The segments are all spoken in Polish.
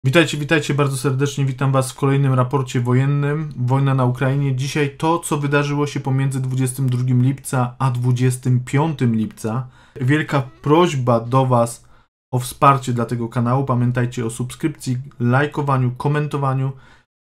Witajcie, witajcie bardzo serdecznie. Witam Was w kolejnym raporcie wojennym. Wojna na Ukrainie. Dzisiaj to, co wydarzyło się pomiędzy 22 lipca a 25 lipca. Wielka prośba do Was o wsparcie dla tego kanału. Pamiętajcie o subskrypcji, lajkowaniu, komentowaniu.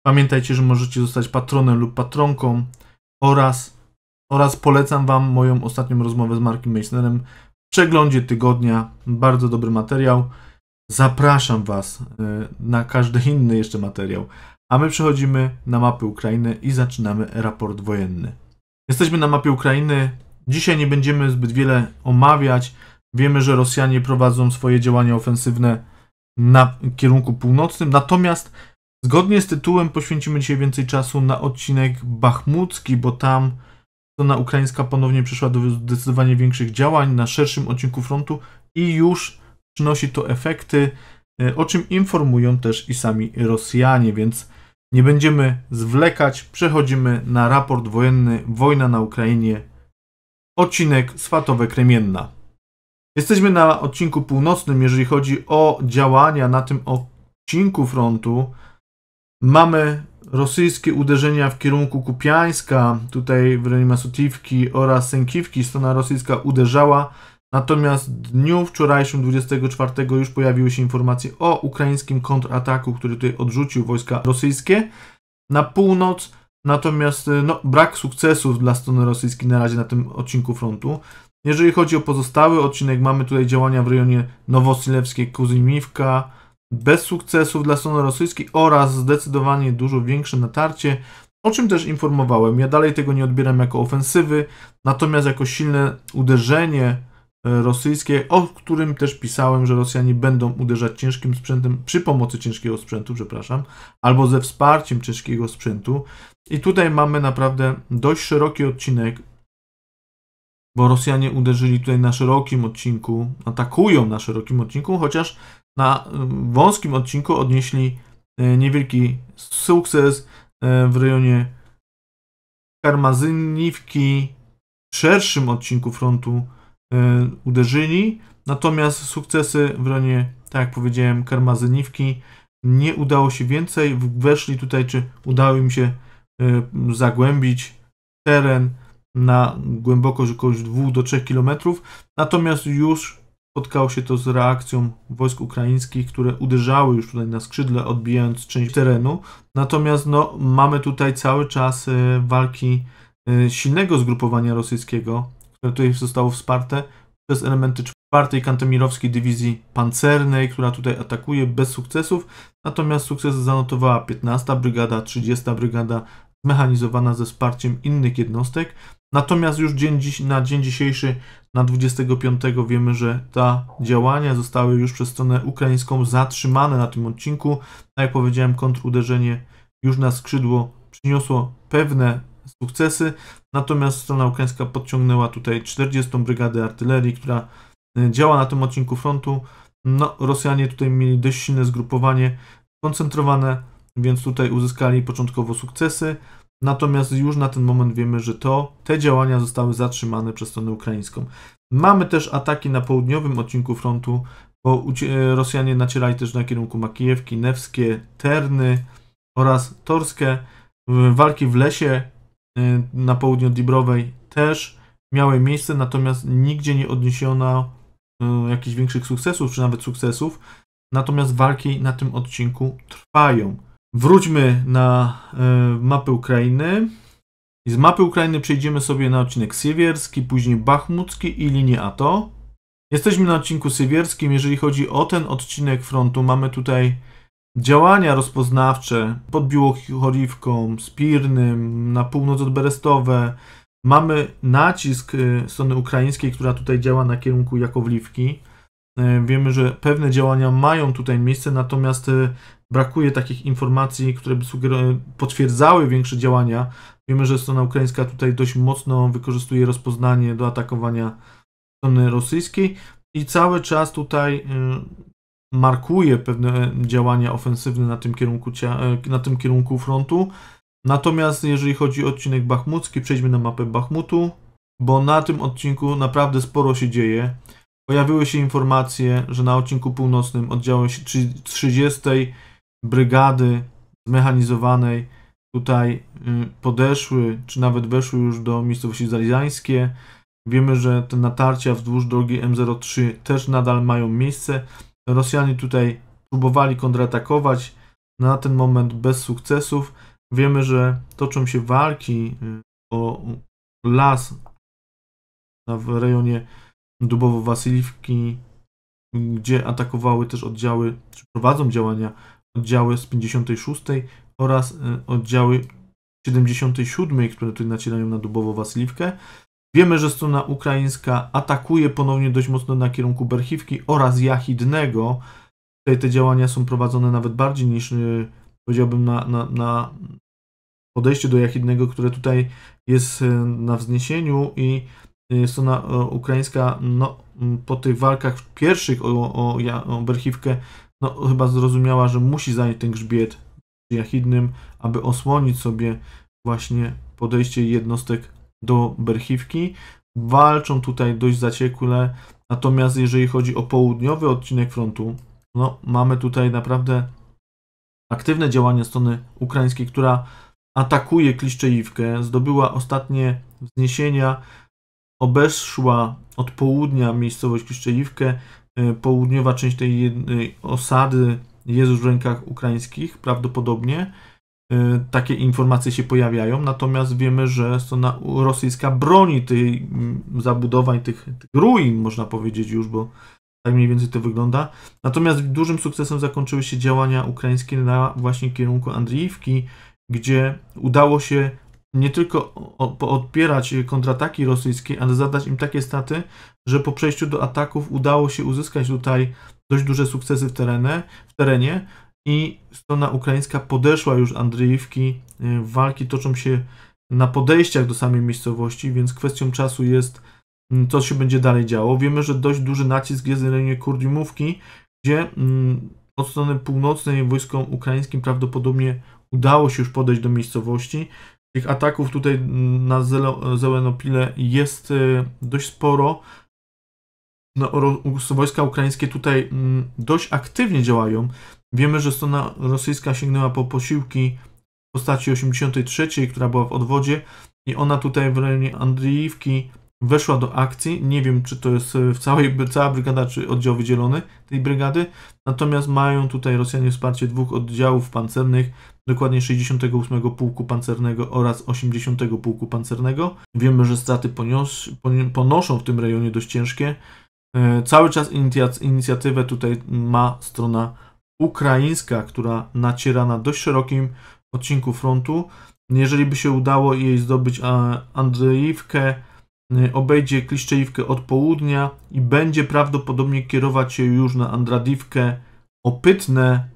Pamiętajcie, że możecie zostać patronem lub patronką oraz polecam Wam moją ostatnią rozmowę z Markiem Meissnerem w przeglądzie tygodnia. Bardzo dobry materiał. Zapraszam Was na każdy inny jeszcze materiał. A my przechodzimy na mapę Ukrainy i zaczynamy raport wojenny. Jesteśmy na mapie Ukrainy. Dzisiaj nie będziemy zbyt wiele omawiać. Wiemy, że Rosjanie prowadzą swoje działania ofensywne na kierunku północnym. Natomiast zgodnie z tytułem poświęcimy dzisiaj więcej czasu na odcinek bachmucki, bo tam strona ukraińska ponownie przyszła do zdecydowanie większych działań na szerszym odcinku frontu i już przynosi to efekty, o czym informują też i sami Rosjanie, więc nie będziemy zwlekać. Przechodzimy na raport wojenny Wojna na Ukrainie, odcinek Swatowe-Kremienna. Jesteśmy na odcinku północnym, jeżeli chodzi o działania na tym odcinku frontu. Mamy rosyjskie uderzenia w kierunku Kupiańska, tutaj w rejonie Masutiwki oraz Sękiwki strona rosyjska uderzała. Natomiast w dniu wczorajszym, 24, już pojawiły się informacje o ukraińskim kontrataku, który tutaj odrzucił wojska rosyjskie na północ. Natomiast brak sukcesów dla strony rosyjskiej na razie na tym odcinku frontu. Jeżeli chodzi o pozostały odcinek, mamy tutaj działania w rejonie Nowosilewskie, Kuzimiwka, bez sukcesów dla strony rosyjskiej oraz zdecydowanie dużo większe natarcie, o czym też informowałem. Ja dalej tego nie odbieram jako ofensywy, natomiast jako silne uderzenie rosyjskie, o którym też pisałem, że Rosjanie będą uderzać ciężkim sprzętem przy pomocy ciężkiego sprzętu, albo ze wsparciem ciężkiego sprzętu. I tutaj mamy naprawdę dość szeroki odcinek, bo Rosjanie uderzyli tutaj na szerokim odcinku, atakują na szerokim odcinku, chociaż na wąskim odcinku odnieśli niewielki sukces w rejonie Karmazyniwki, w szerszym odcinku frontu uderzyli, natomiast sukcesy w rejonie, tak jak powiedziałem, Karmazyniwki nie udało się więcej, weszli tutaj, czy udało im się zagłębić teren na głębokość około 2 do 3 km, natomiast już spotkało się to z reakcją wojsk ukraińskich, które uderzały już tutaj na skrzydle, odbijając część terenu, natomiast mamy tutaj cały czas walki silnego zgrupowania rosyjskiego, które tutaj zostało wsparte przez elementy 4. Kantemirowskiej Dywizji Pancernej, która tutaj atakuje bez sukcesów, natomiast sukces zanotowała 15. Brygada, 30. Brygada zmechanizowana ze wsparciem innych jednostek. Natomiast już na dzień dzisiejszy, na 25, wiemy, że te działania zostały już przez stronę ukraińską zatrzymane na tym odcinku. Tak jak powiedziałem, kontruderzenie już na skrzydło przyniosło pewne sukcesy, natomiast strona ukraińska podciągnęła tutaj 40. Brygadę Artylerii, która działa na tym odcinku frontu. Rosjanie tutaj mieli dość silne zgrupowanie, koncentrowane, więc tutaj uzyskali początkowo sukcesy, natomiast już na ten moment wiemy, że te działania zostały zatrzymane przez stronę ukraińską. Mamy też ataki na południowym odcinku frontu, bo Rosjanie nacierali też na kierunku Makijewki, Newskie, Terny oraz Torskie. Walki w lesie na południu od Dibrowej też miały miejsce, natomiast nigdzie nie odniesiono jakichś większych sukcesów, czy nawet sukcesów. Natomiast walki na tym odcinku trwają. Wróćmy na mapę Ukrainy. I z mapy Ukrainy przejdziemy sobie na odcinek Siewierski, później Bachmucki i linię ATO. Jesteśmy na odcinku Siewierskim. Jeżeli chodzi o ten odcinek frontu, mamy tutaj działania rozpoznawcze pod Biłochorivką, Spirnym, na północ od Berestowe. Mamy nacisk strony ukraińskiej, która tutaj działa na kierunku Jakowliwki. Wiemy, że pewne działania mają tutaj miejsce, natomiast brakuje takich informacji, które by potwierdzały większe działania. Wiemy, że strona ukraińska tutaj dość mocno wykorzystuje rozpoznanie do atakowania strony rosyjskiej i cały czas tutaj markuje pewne działania ofensywne na tym kierunku frontu. Natomiast jeżeli chodzi o odcinek bachmucki, przejdźmy na mapę Bachmutu, bo na tym odcinku naprawdę sporo się dzieje. Pojawiły się informacje, że na odcinku północnym oddziałem 30 brygady zmechanizowanej tutaj podeszły, czy nawet weszły już do miejscowości zalizańskie. Wiemy, że te natarcia wzdłuż drogi M03 też nadal mają miejsce. Rosjanie tutaj próbowali kontratakować, na ten moment bez sukcesów. Wiemy, że toczą się walki o las w rejonie Dubowo-Wasyliwki, gdzie atakowały też oddziały, czy prowadzą działania oddziały z 56 oraz oddziały 77, które tutaj nacierają na Dubowo-Wasyliwkę. Wiemy, że strona ukraińska atakuje ponownie dość mocno na kierunku Berchiwki oraz Jachidnego. Tutaj te działania są prowadzone nawet bardziej niż, powiedziałbym, na podejście do Jachidnego, które tutaj jest na wzniesieniu, i strona ukraińska po tych walkach pierwszych o Berchiwkę chyba zrozumiała, że musi zająć ten grzbiet Jachidnym, aby osłonić sobie właśnie podejście jednostek do Berchiwki. Walczą tutaj dość zaciekle, natomiast jeżeli chodzi o południowy odcinek frontu, mamy tutaj naprawdę aktywne działania strony ukraińskiej, która atakuje Kliszczejówkę, zdobyła ostatnie wzniesienia, obeszła od południa miejscowość Kliszczejówkę. Południowa część tej osady jest już w rękach ukraińskich, prawdopodobnie. Takie informacje się pojawiają, natomiast wiemy, że strona rosyjska broni tych zabudowań, tych ruin, można powiedzieć już, bo tak mniej więcej to wygląda. Natomiast dużym sukcesem zakończyły się działania ukraińskie na właśnie kierunku Andriiwki, gdzie udało się nie tylko odpierać kontrataki rosyjskie, ale zadać im takie straty, że po przejściu do ataków udało się uzyskać tutaj dość duże sukcesy w terenie i strona ukraińska podeszła już Andriiwki. Walki toczą się na podejściach do samej miejscowości, więc kwestią czasu jest, co się będzie dalej działo. Wiemy, że dość duży nacisk jest w rejonie Kurdimówki, gdzie od strony północnej wojskom ukraińskim prawdopodobnie udało się już podejść do miejscowości. Tych ataków tutaj na Zelenopile jest dość sporo. Wojska ukraińskie tutaj dość aktywnie działają. Wiemy, że strona rosyjska sięgnęła po posiłki w postaci 83, która była w odwodzie, i ona tutaj w rejonie Andriiwki weszła do akcji. Nie wiem, czy to jest cała brygada, czy oddział wydzielony tej brygady. Natomiast mają tutaj Rosjanie wsparcie dwóch oddziałów pancernych, dokładnie 68 Pułku Pancernego oraz 80 Pułku Pancernego. Wiemy, że straty ponoszą w tym rejonie dość ciężkie. Cały czas inicjatywę tutaj ma strona ukraińska, która naciera na dość szerokim odcinku frontu. Jeżeli by się udało jej zdobyć Andriiwkę, obejdzie Kliszczejówkę od południa i będzie prawdopodobnie kierować się już na Andradiwkę, Opytne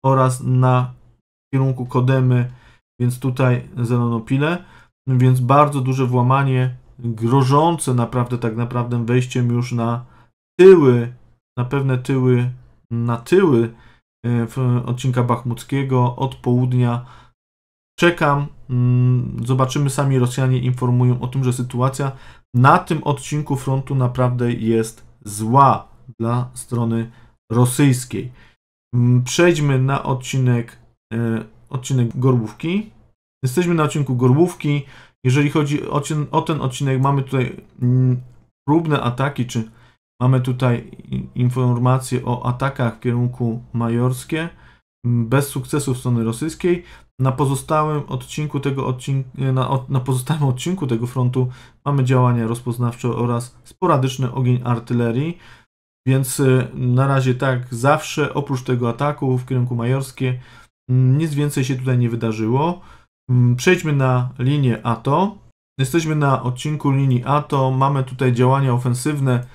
oraz na kierunku Kodemy, więc tutaj Zelenopile, więc bardzo duże włamanie, grożące tak naprawdę wejściem już na tyły, na pewne tyły, w odcinka bachmuckiego od południa. Czekam, zobaczymy, sami Rosjanie informują o tym, że sytuacja na tym odcinku frontu naprawdę jest zła dla strony rosyjskiej. Przejdźmy na odcinek Gorłówki. Jesteśmy na odcinku Gorłówki. Jeżeli chodzi o ten odcinek, mamy tutaj próbne ataki, czy mamy tutaj informacje o atakach w kierunku Majorskie, bez sukcesu strony rosyjskiej. Na pozostałym odcinku tego frontu mamy działania rozpoznawcze oraz sporadyczny ogień artylerii, więc na razie tak zawsze, oprócz tego ataku w kierunku Majorskie, nic więcej się tutaj nie wydarzyło. Przejdźmy na linię ATO. Jesteśmy na odcinku linii ATO. Mamy tutaj działania ofensywne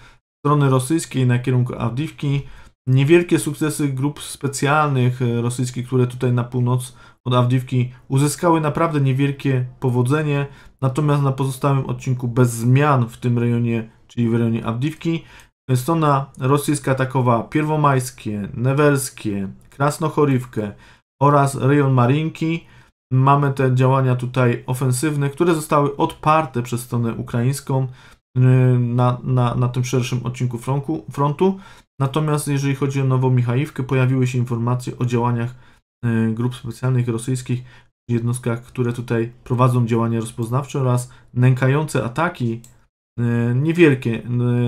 strony rosyjskiej na kierunku Awdiwki. Niewielkie sukcesy grup specjalnych rosyjskich, które tutaj na północ od Awdiwki uzyskały naprawdę niewielkie powodzenie. Natomiast na pozostałym odcinku bez zmian w tym rejonie, czyli w rejonie Awdiwki, strona rosyjska atakowała Pierwomajskie, Newerskie, Krasnochorywkę oraz rejon Marinki. Mamy te działania tutaj ofensywne, które zostały odparte przez stronę ukraińską na tym szerszym odcinku frontu. Natomiast jeżeli chodzi o Nową Michajówkę, pojawiły się informacje o działaniach grup specjalnych rosyjskich, jednostkach, które tutaj prowadzą działania rozpoznawcze oraz nękające ataki niewielkie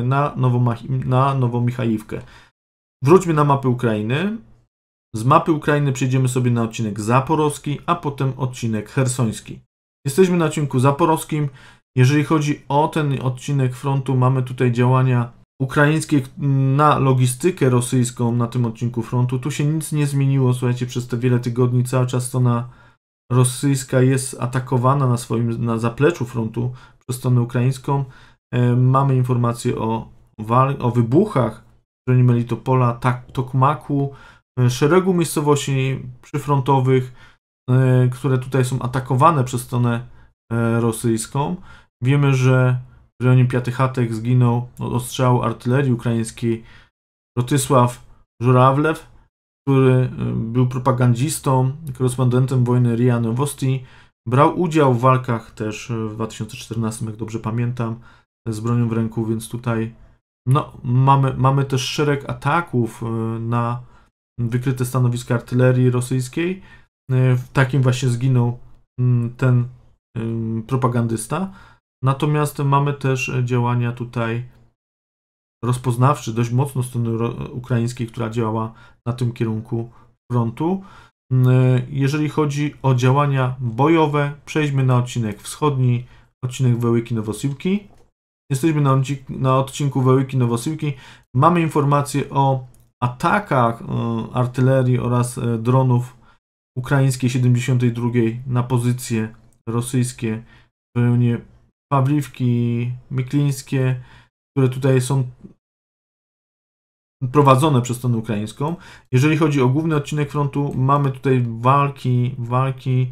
na Nowomichajówkę. Wróćmy na mapę Ukrainy. Z mapy Ukrainy przejdziemy sobie na odcinek zaporowski, a potem odcinek chersoński. Jesteśmy na odcinku zaporowskim. Jeżeli chodzi o ten odcinek frontu, mamy tutaj działania ukraińskie na logistykę rosyjską na tym odcinku frontu. Tu się nic nie zmieniło, słuchajcie, przez te wiele tygodni cały czas strona rosyjska jest atakowana na zapleczu frontu przez stronę ukraińską. Mamy informacje o wybuchach w rejonie Melitopola, Tokmaku, szeregu miejscowości przyfrontowych, które tutaj są atakowane przez stronę rosyjską. Wiemy, że w rejonie Piatychatek zginął od ostrzału artylerii ukraińskiej Rotysław Żurawlew, który był propagandzistą, korespondentem wojny RIA Nowosti. Brał udział w walkach też w 2014, jak dobrze pamiętam, z bronią w ręku, więc tutaj mamy też szereg ataków na wykryte stanowiska artylerii rosyjskiej. W takim właśnie zginął ten propagandysta. Natomiast mamy też działania tutaj rozpoznawcze, dość mocno strony ukraińskiej, która działa na tym kierunku frontu. Jeżeli chodzi o działania bojowe, przejdźmy na odcinek wschodni, odcinek Wełyki Nowosiłki. Jesteśmy na odcinku Wełyki Nowosiłki. Mamy informacje o atakach artylerii oraz dronów ukraińskiej 72 na pozycje rosyjskie w rejonie Pawliwki, Myklińskie, które tutaj są prowadzone przez stronę ukraińską. Jeżeli chodzi o główny odcinek frontu, mamy tutaj walki.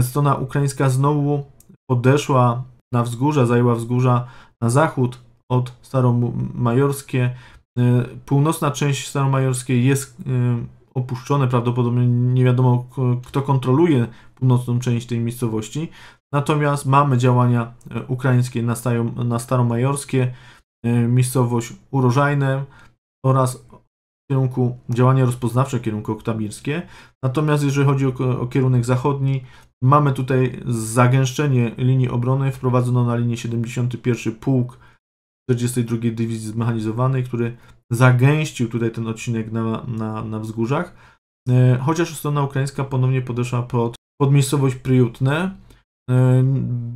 Strona ukraińska znowu podeszła na wzgórza, zajęła wzgórza na zachód od Staromajorskie. Północna część Staromajorskiej jest opuszczona, prawdopodobnie nie wiadomo, kto kontroluje północną część tej miejscowości. Natomiast mamy działania ukraińskie na Staromajorskie, miejscowość Urożajne oraz działania rozpoznawcze w kierunku oktabirskie. Natomiast jeżeli chodzi o kierunek zachodni, mamy tutaj zagęszczenie linii obrony. Wprowadzono na linię 71 Pułk 42 Dywizji Zmechanizowanej, który zagęścił tutaj ten odcinek na wzgórzach. Chociaż strona ukraińska ponownie podeszła pod miejscowość Pryjutne.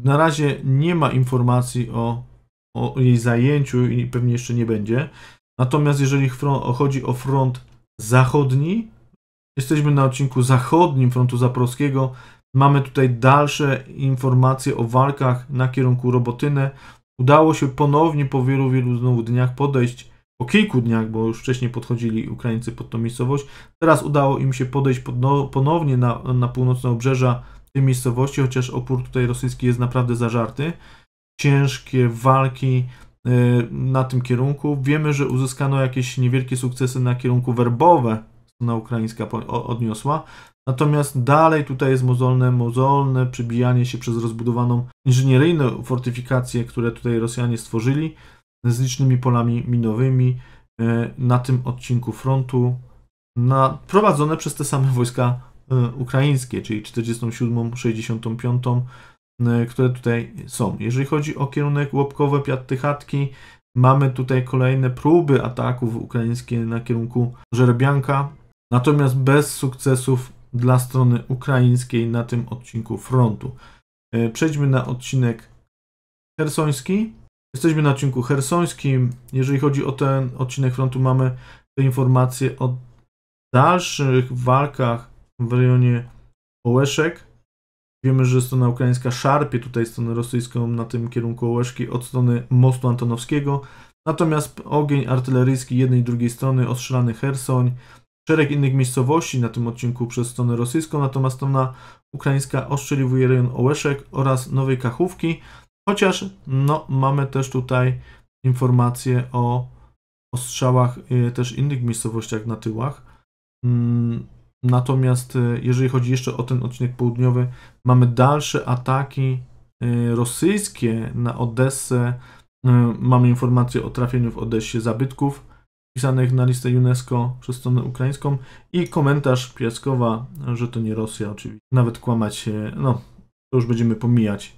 Na razie nie ma informacji o jej zajęciu i pewnie jeszcze nie będzie. Natomiast jeżeli chodzi o front zachodni, jesteśmy na odcinku zachodnim frontu zaporowskiego. Mamy tutaj dalsze informacje o walkach na kierunku Robotynę. Udało się ponownie po wielu znowu dniach podejść, po kilku dniach, bo już wcześniej podchodzili Ukraińcy pod tą miejscowość. Teraz udało im się podejść ponownie na północne obrzeża tej miejscowości, chociaż opór tutaj rosyjski jest naprawdę zażarty. Ciężkie walki na tym kierunku. Wiemy, że uzyskano jakieś niewielkie sukcesy na kierunku Werbowe, strona ukraińska odniosła. Natomiast dalej tutaj jest mozolne przybijanie się przez rozbudowaną inżynieryjną fortyfikację, które tutaj Rosjanie stworzyli z licznymi polami minowymi na tym odcinku frontu, prowadzone przez te same wojska ukraińskie, czyli 47., 65., które tutaj są. Jeżeli chodzi o kierunek Łopkowe, Piatychatki, mamy tutaj kolejne próby ataków ukraińskie na kierunku Żerebianka, natomiast bez sukcesów dla strony ukraińskiej na tym odcinku frontu. Przejdźmy na odcinek chersoński. Jesteśmy na odcinku chersońskim. Jeżeli chodzi o ten odcinek frontu, mamy te informacje o dalszych walkach w rejonie Ołeszek. Wiemy, że strona ukraińska szarpie tutaj stronę rosyjską na tym kierunku Ołeszki od strony mostu Antonowskiego. Natomiast ogień artyleryjski jednej i drugiej strony, ostrzelany Chersoń, szereg innych miejscowości na tym odcinku przez stronę rosyjską, natomiast strona ukraińska ostrzeliwuje rejon Ołeszek oraz Nowej Kachówki, chociaż mamy też tutaj informacje o ostrzałach też innych miejscowościach na tyłach. Natomiast jeżeli chodzi jeszcze o ten odcinek południowy, mamy dalsze ataki rosyjskie na Odessę. Mamy informacje o trafieniu w Odessie zabytków wpisanych na listę UNESCO przez stronę ukraińską i komentarz Piaskowa, że to nie Rosja oczywiście. Nawet kłamać, no to już będziemy pomijać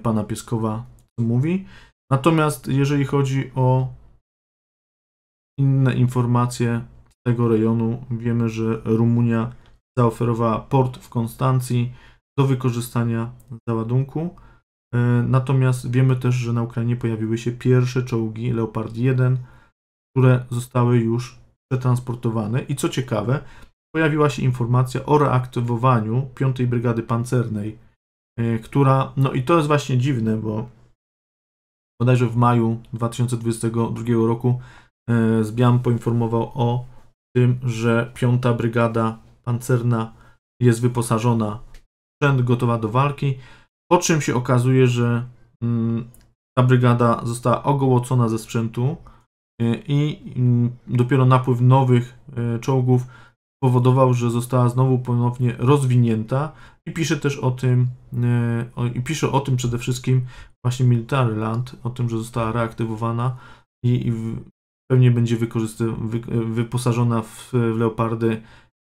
pana Pieskowa, co mówi. Natomiast jeżeli chodzi o inne informacje z tego rejonu, wiemy, że Rumunia zaoferowała port w Konstancji do wykorzystania załadunku. Natomiast wiemy też, że na Ukrainie pojawiły się pierwsze czołgi Leopard 1, które zostały już przetransportowane. I co ciekawe, pojawiła się informacja o reaktywowaniu 5. Brygady Pancernej, która, no i to jest właśnie dziwne, bo bodajże w maju 2022 roku Zbiam poinformował o tym, że 5. Brygada Pancerna jest wyposażona w sprzęt, gotowa do walki, po czym się okazuje, że ta brygada została ogołocona ze sprzętu i dopiero napływ nowych czołgów spowodował, że została znowu ponownie rozwinięta i pisze też o tym, pisze o tym przede wszystkim właśnie Military Land, o tym, że została reaktywowana i pewnie będzie wyposażona w Leopardy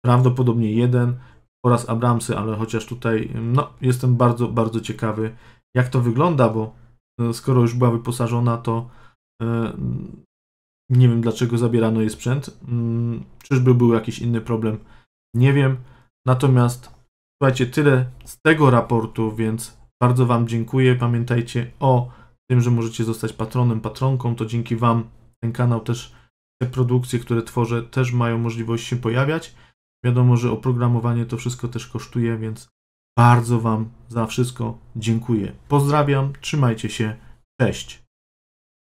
prawdopodobnie 1 oraz Abramsy, ale chociaż tutaj no, jestem bardzo, bardzo ciekawy, jak to wygląda, bo skoro już była wyposażona, to nie wiem, dlaczego zabierano jej sprzęt. Czyżby był jakiś inny problem? Nie wiem. Natomiast słuchajcie, tyle z tego raportu, więc bardzo Wam dziękuję. Pamiętajcie o tym, że możecie zostać patronem, patronką. To dzięki Wam ten kanał też, te produkcje, które tworzę, też mają możliwość się pojawiać. Wiadomo, że oprogramowanie to wszystko też kosztuje, więc bardzo Wam za wszystko dziękuję. Pozdrawiam, trzymajcie się, cześć.